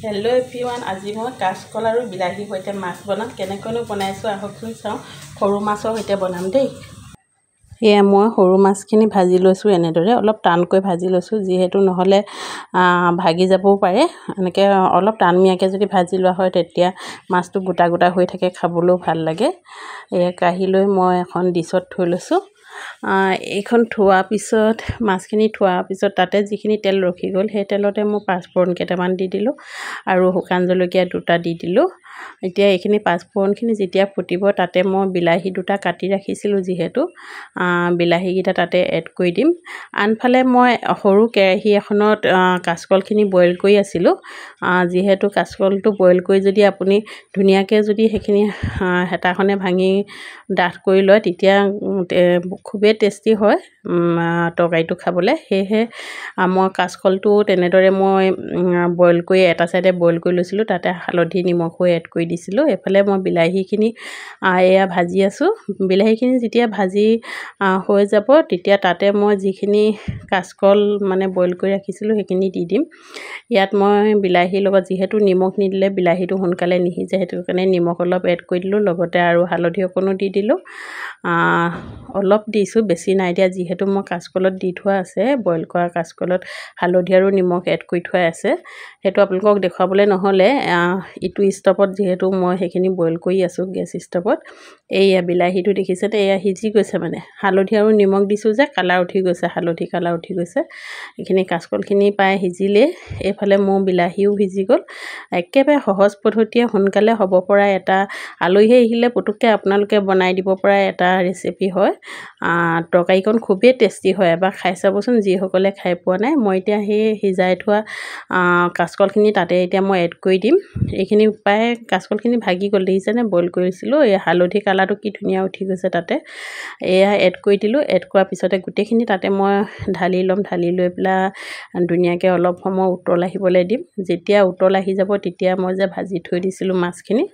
Hello' everyone, আজি মই কাচকল আৰু বিলাহীৰ সৈতে মাছ বনাম। কেনেকৈনো বনাইছোঁ আহকচোন চাওঁ। সৰু মাছৰ সৈতে বনাম দেই। এয়া মই সৰু মাছখিনি ভাজি লৈছোঁ, এনেদৰে অলপ টানকৈ ভাজি লৈছোঁ, যিহেতু নহ'লে ভাগি যাবও পাৰে। এনেকৈ অলপ টানমীয়াকৈ যদি ভাজি লোৱা হয় তেতিয়া মাছটো গোটা গোটা হৈ থাকে, খাবলৈও ভাল লাগে। এয়া কাঢ়ি লৈ মই এখন ডিছত থৈ লৈছোঁ। এইখন থোৱাৰ পিছত মাছখিনি থোৱাৰ পিছত তাতে যিখিনি তেল ৰখি গ'ল সেই তেলতে মই পাঁচফোৰণ কেইটামান দি দিলোঁ আৰু শুকান জলকীয়া দুটা দি দিলোঁ। এতিয়া এইখিনি পাঁচফোৰণখিনি যেতিয়া ফুটিব তাতে মই বিলাহী দুটা কাটি ৰাখিছিলোঁ, যিহেতু বিলাহীকেইটা তাতে এড কৰি দিম। আনফালে মই সৰু কেৰাহী এখনত কাচকলখিনি বইল কৰি আছিলোঁ। যিহেতু কাচকলটো বইল কৰি যদি আপুনি ধুনীয়াকৈ যদি সেইখিনি হেতাখনে ভাঙি ডাঠ কৰি লয় তেতিয়া খুবেই টেষ্টি হয় তৰকাৰীটো খাবলৈ। সেয়েহে মই কাচকলটো তেনেদৰে মই বইল কৰি এটা চাইডে বইল কৰি লৈছিলোঁ, তাতে হালধি নিমখো এড কৰি দিছিলোঁ। এইফালে মই বিলাহীখিনি এয়া ভাজি আছোঁ। বিলাহীখিনি যেতিয়া ভাজি হৈ যাব তেতিয়া তাতে মই যিখিনি কাচকল মানে বইল কৰি ৰাখিছিলোঁ সেইখিনি দি দিম। ইয়াত মই বিলাহীৰ লগত যিহেতু নিমখ নিদিলে বিলাহীটো সোনকালে নিসিজে, সেইটো কাৰণে নিমখ অলপ এড কৰি দিলোঁ, লগতে আৰু হালধি অকণো দি দিলোঁ। অলপ দিছোঁ, বেছি নাই দিয়া, যিহেতু মই কাচকলত দি থোৱা আছে। বইল কৰা কাচকলত হালধি আৰু নিমখ এড কৰি থোৱা আছে। সেইটো আপোনালোকক দেখুৱাবলৈ নহ'লে ইটো ষ্টভত যিহেতু মই সেইখিনি বইল কৰি আছোঁ গেছ ষ্টভত। এইয়া বিলাহীটো দেখিছেনে, এয়া সিজি গৈছে, মানে হালধি আৰু নিমখ দিছোঁ যে কালাৰ উঠি গৈছে, হালধি কালাৰ উঠি গৈছে। এইখিনি কাচকলখিনি প্ৰায় সিজিলেই। এইফালে মোৰ বিলাহীও সিজি গ'ল। একেবাৰে সহজ পদ্ধতিয়ে সোনকালে হ'ব পৰা এটা, আলহী আহিলে পুটুককৈ আপোনালোকে বনাই দিব পৰা এটা ৰেচিপি হয়। তৰকাৰীকণ খুবেই টেষ্টি হয়, এবাৰ খাই চাবচোন যিসকলে খাই পোৱা নাই। মই এতিয়া সেই সিজাই থোৱা কাচকলখিনি তাতে এতিয়া মই এড কৰি দিম। এইখিনি প্ৰায় কাচকলখিনি ভাগি গ'ল, দেখিছেনে, বইল কৰিছিলোঁ। এই হালধি কালাৰটো কি ধুনীয়া উঠি গৈছে তাতে। এয়া এড কৰি দিলোঁ। এড কৰাৰ পিছতে গোটেইখিনি তাতে মই ঢালি ল'ম। ঢালি লৈ পেলাই ধুনীয়াকৈ অলপ সময় উতল আহিবলৈ দিম। যেতিয়া উতল আহি যাব তেতিয়া মই যে ভাজি থৈ দিছিলোঁ মাছখিনি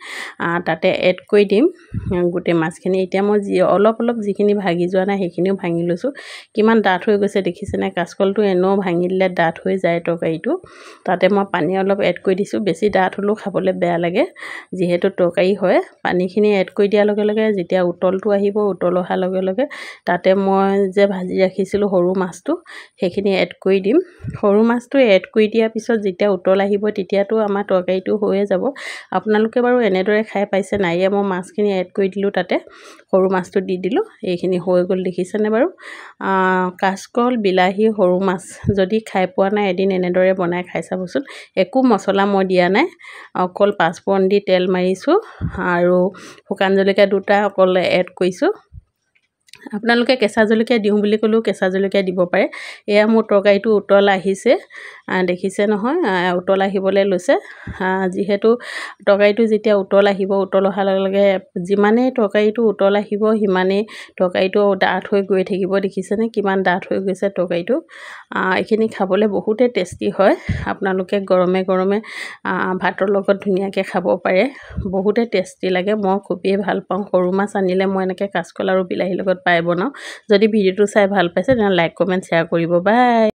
তাতে এড কৰি দিম গোটেই মাছখিনি। এতিয়া মই অলপ যিখিনি ভাগি যোৱা নাই সেইখিনিও ভাঙি লৈছোঁ। কিমান ডাঠ হৈ গৈছে দেখিছেনে, কাচকলটো এনেও ভাঙি দিলে ডাঠ হৈ যায় তৰকাৰীটো। তাতে মই পানী অলপ এড কৰি দিছোঁ, বেছি ডাঠ হ'লেও খাবলৈ বেয়া লাগে যিহেতু তৰকাৰী হয়। পানীখিনি এড কৰি দিয়াৰ লগে লগে যেতিয়া উতলটো আহিব, উতল অহাৰ লগে লগে তাতে মই যে ভাজি ৰাখিছিলোঁ সৰু মাছটো সেইখিনি এড কৰি দিম। সৰু মাছটো এড কৰি দিয়াৰ পিছত যেতিয়া উতল আহিব তেতিয়াতো আমাৰ তৰকাৰীটো হৈয়ে যাব। আপোনালোকে বাৰু এনেদৰে খাই পাইছে নাই? মই মাছখিনি এড কৰি দিলোঁ, তাতে সৰু মাছটো দি দিলোঁ। এইখিনি হৈ গ'ল, দেখিছেনে বাৰু। কাচকল, বিলাহী, সৰু মাছ যদি খাই পোৱা নাই এদিন এনেদৰে বনাই খাই চাবচোন। একো মছলা মই দিয়া নাই, অকল পাঁচফোৰণ দি তেল মাৰিছোঁ আৰু শুকান জলকীয়া দুটা অকল এড কৰিছোঁ। আপোনালোকে কেঁচা জলকীয়া দিওঁ বুলি ক'লেও কেঁচা জলকীয়া দিব পাৰে। এয়া মোৰ তৰকাৰীটো উতল আহিছে, দেখিছে নহয়, উতল আহিবলৈ লৈছে। যিহেতু তৰকাৰীটো যেতিয়া উতল আহিব, উতল অহাৰ লগে লগে যিমানেই তৰকাৰীটো উতল আহিব সিমানেই তৰকাৰীটো ডাঠ হৈ গৈ থাকিব। দেখিছেনে কিমান ডাঠ হৈ গৈছে তৰকাৰীটো। এইখিনি খাবলৈ বহুতেই টেষ্টি হয়। আপোনালোকে গৰমে গৰমে ভাতৰ লগত ধুনীয়াকৈ খাব পাৰে, বহুতেই টেষ্টি লাগে। মই খুবেই ভাল পাওঁ। সৰু মাছ আনিলে মই এনেকৈ কাচকল আৰু বিলাহীৰ লগত প্ৰায় বনাওঁ। যদি ভিডিঅ'টো চাই ভাল পাইছে তেনেহ'লে লাইক, কমেণ্ট, শ্বেয়াৰ কৰিব। বাই।